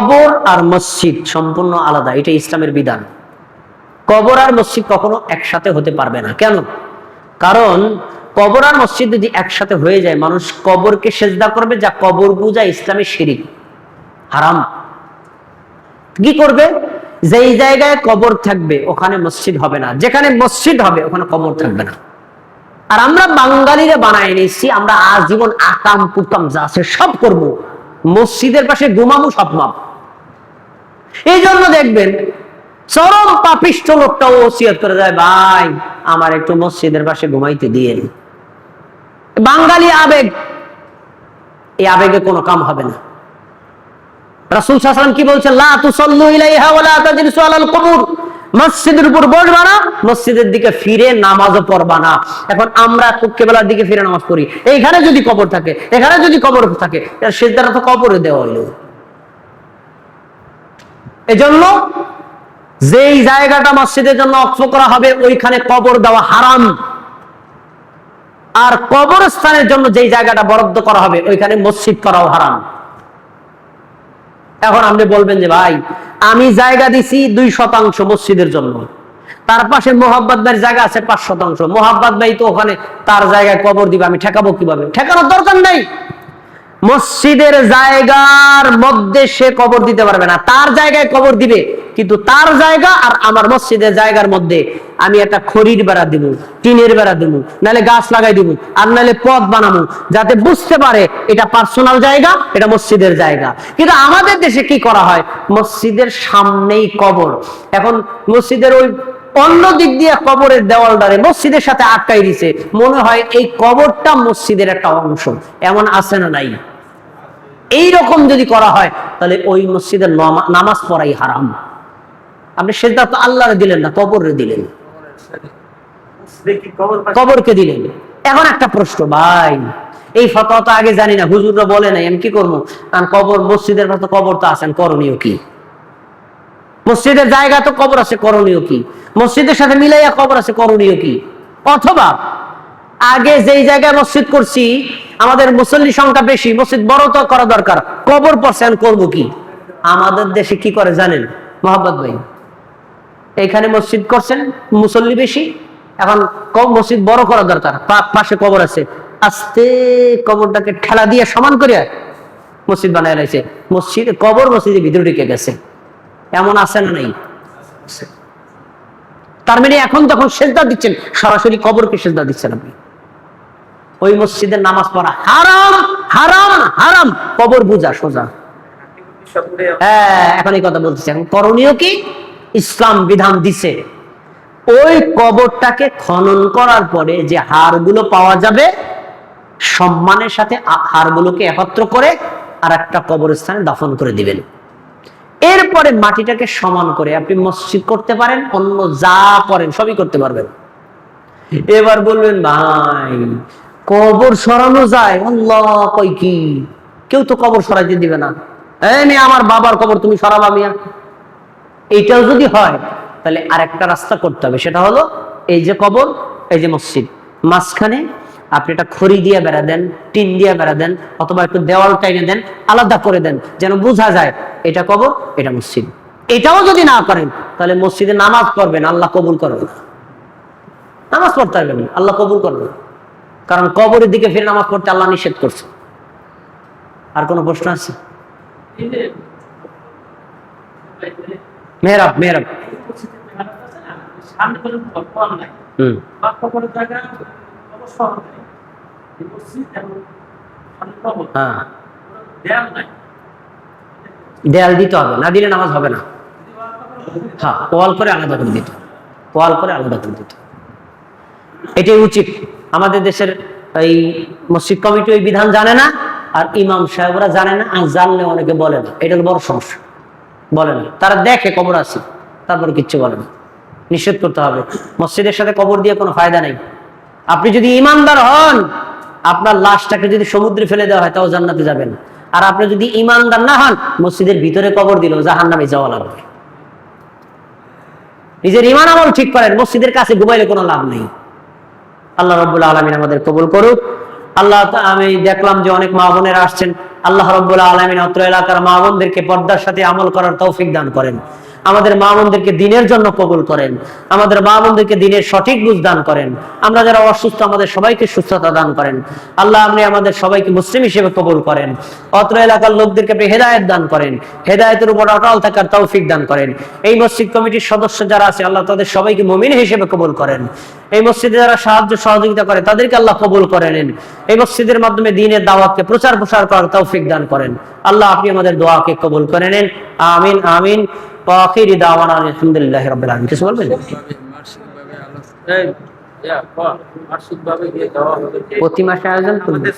কবর আর মসজিদ সম্পূর্ণ আলাদা, এটা ইসলামের বিধান। কবর আর মসজিদ কখনো একসাথে হতে পারবে না। কেন? কারণ কবর আর মসজিদ যদি একসাথে হয়ে যায়, মানুষ কবরকে সেজদা করবে, যা কবর পূজা ইসলামে শিরিক, হারাম। কি করবে? যেই জায়গায় কবর থাকবে ওখানে মসজিদ হবে না, যেখানে মসজিদ হবে ওখানে কবর থাকবে না। আর আমরা বাঙালিরা বানায় নিয়েছি, আমরা আজীবন আকাম কুকাম যা আছে সব করবো, মসজিদের পাশে ঘুমাবো, সব মাপ। এই জন্য দেখবেন চরম পাপিষ্ঠ লোকটাও ওসিয়ত করে যায়, ভাই আমার একটু মসজিদের পাশে ঘুমাইতে দিয়েন। বাঙালি আবেগ, এই আবেগে কোনো কাম হবে না। রাসূল সাল্লাল্লাহু আলাইহি ওয়াসাল্লাম কি বলছেন? লা তুসাল্লু ইলাইহা ওয়া লা তাজলিসু আলাল কুবুর। মসজিদের উপর বসবা না, মসজিদের দিকে ফিরে নামাজও পড়বা না। এখন আমরা কিবলার দিকে ফিরে নামাজ পড়ি, এইখানে যদি কবর থাকে, এখানে যদি কবর থাকে, সিজদাটা তো কবরে দেওয়া হইলো। এজন্য যেই জায়গাটা মসজিদের জন্য ওয়াকফ করা হবে ওইখানে কবর দেওয়া হারাম, আর কবরস্থানের জন্য যেই জায়গাটা বরাদ্দ করা হবে ওইখানে মসজিদ করাও হারাম। এখন আপনি বলবেন যে ভাই আমি জায়গা দিছি 2% মসজিদের জন্য, তার পাশে মোহাব্বত ভাইয়ের জায়গা আছে 5%, মোহাব্বত ভাই তো ওখানে তার জায়গায় কবর দিবে, আমি ঠেকাবো কিভাবে? ঠেকানোর দরকার নাই। মসজিদের জায়গার মধ্যে সে কবর দিতে পারবে না, তার জায়গায় কবর দিবে, কিন্তু তার জায়গা আর আমার মসজিদের জায়গার মধ্যে আমি একটা খড়ির বেড়া দিব, টিনের বেড়া দিব, নাহলে গাছ লাগাই দিব, আর নাহলে পথ বানাবো, যাতে বুঝতে পারে এটা পার্সোনাল জায়গা, এটা মসজিদের জায়গা। কিন্তু আমাদের দেশে কি করা হয়? মসজিদের সামনেই কবর, এখন মসজিদের ওই অন্য দিক দিয়ে কবরের দেওয়ালটারে মসজিদের সাথে আটকাই দিছে, মনে হয় এই কবরটা মসজিদের একটা অংশ। এমন আছে না নাই? এইরকম যদি করা হয় তাহলে ওই মসজিদের নামাজ পড়াই হারাম। আপনি সেজদা তো আল্লাহরে দিলেন না, কবরে দিলেন, কবরকে দিলেন। এখন একটা প্রশ্ন, ভাই এই ফতোয়া তো আগে জানি না, হুজুররা বলে নাই, আমি কি করবো? কারণ কবর মসজিদের পাশে কবর তো আছেন, করণীয় কি? মসজিদের জায়গা তো কবর আছে, করণীয় কি? মসজিদের সাথে মিলাইয়া কবর আছে, করণীয় কি? অথবা আগে যেই জায়গায় মসজিদ করছি আমাদের মুসল্লি সংখ্যা বেশি, মসজিদ বড় তো করা দরকার, কবর পড়ছেন, করবো কি? আমাদের দেশে কি করে জানেন মোহাম্মদ ভাই? এখানে মসজিদ করছেন, মুসল্লি বেশি, এখন মসজিদ বড় করা দরকার, পাশে কবর আছে, আস্তে কবরটাকে ঠেলা দিয়ে সমান করে মসজিদ বানায় রাখছে। মসজিদ কবর মসজিদের ভিতরে ঢুকে গেছে, এমন আছে না নাই? তার মানে এখন তখন সেজদা দিচ্ছেন, সরাসরি কবরকে সেজদা দিচ্ছেন আপনি। ওই মসজিদের নামাজ পড়া হারাম, হারাম, হারাম, কবর পূজা সোজা। হ্যাঁ, এখন এই কথা বলতেছি। এখন করণীয় কি? ইসলাম বিধান দিছে, ওই কবরটাকে খনন করার পরে যে হাড়গুলো পাওয়া যাবে, সম্মানের সাথে হাড়গুলোকে একত্র করে আর একটা কবরস্থানে দাফন করে দিবেন। এরপরে মাটিটাকে সমান করে আপনি মসজিদ করতে পারেন, অন্য যা করেন সবই করতে পারবেন। এবার বলবেন ভাই কবর সরানো যায়? আল্লাহ কই কি? কেউ তো কবর সরাইতে দিবে না। এই আমার বাবার কবর তুমি সরাবা মিয়া? এইটাও যদি হয় তাহলে আরেকটা রাস্তা করতে হবে, সেটা হলো এই যে কবর, এই যে মসজিদ, মাঝখানে আপনি একটা খড়ি দিয়ে বেড়া দেন, টিন দিয়ে বেড়া দেন, অথবা একটু দেওয়াল টাইনে দেন, আলাদা করে দেন, যেন বোঝা যায় এটা কবর, এটা মসজিদ। এটাও যদি না করেন তাহলে মসজিদে নামাজ পড়বেন, আল্লাহ কবুল করবেন। নামাজ পড়তে পারবেন, আল্লাহ কবুল করবেন, কারণ কবরের দিকে ফিরে নামাজ পড়তে আল্লাহ নিষেধ করছে। আর কোনো প্রশ্ন আছে? মেহরাব, মেহরাব, দেয়াল দিতে হবে, না দিলে নামাজ হবে না। হ্যাঁ, ওয়াল করে আলাদা করে দিতে, ওয়াল করে আলাদা করে দিতে, এটাই উচিত। আমাদের দেশের এই মসজিদ কমিটি ওই বিধান জানে না, আর ইমাম সাহেবরা জানে না, আর জানলে অনেকে বলে না। এটা বড় সমস্যা, বলে না। তারা দেখে কবর আছে, তারপরে কিচ্ছু বলে না। নিষেধ করতে হবে, মসজিদের সাথে কবর দিয়ে কোনো ফায়দা নেই। আপনি যদি ইমানদার হন, আপনার লাশটাকে যদি সমুদ্রে ফেলে দেওয়া হয় তাও জান্নাতে যাবেন। আর আপনি যদি ইমানদার না হন, মসজিদের ভিতরে কবর দিলেও জাহান্নামে যাওয়া লাগবে। নিজের ইমান আমল ঠিক করেন, মসজিদের কাছে ঘুমাইলে কোনো লাভ নেই। আল্লাহ রাব্বুল আলামিন আমাদের কবুল করুক। আল্লাহ, আমি দেখলাম যে অনেক মা বোনেরা আসছেন, আল্লাহ রাব্বুল আলামিন অত্র এলাকার মা বোনদেরকে পর্দার সাথে আমল করার তৌফিক দান করেন। আমাদের মা বোনদেরকে দিনের জন্য কবুল করেন। আমাদের মা বোনদেরকে দিনের সঠিক বুঝ দান করেন। আমরা যারা অসুস্থ আমাদের সবাইকে সুস্থতা দান করেন। আল্লাহ আপনি আমাদের সবাইকে মুসলিম হিসেবে কবুল করেন। অত্র এলাকার লোকদেরকে আপনি হেদায়েত দান করেন, হেদায়েতের উপর অটল থাকার তৌফিক দান করেন। এই মসজিদ কমিটির সদস্য যারা আছে আল্লাহ তাদের সবাইকে মুমিন হিসেবে কবুল করেন। এই মসজিদে যারা সাহায্য সহযোগিতা করে তাদেরকে আল্লাহ কবুল করে নেন। এই মসজিদের মাধ্যমে দ্বীনের দাওয়াতকে প্রচার প্রসার করার তৌফিক দান করেন। আল্লাহ আপনি আমাদের দোয়াকে কবুল করে নেন। আমিন আমিন। وآخر دعوانا الحمد لله رب العالمين. কিছু বলবেন? প্রতি মাসে আয়োজন করবেন।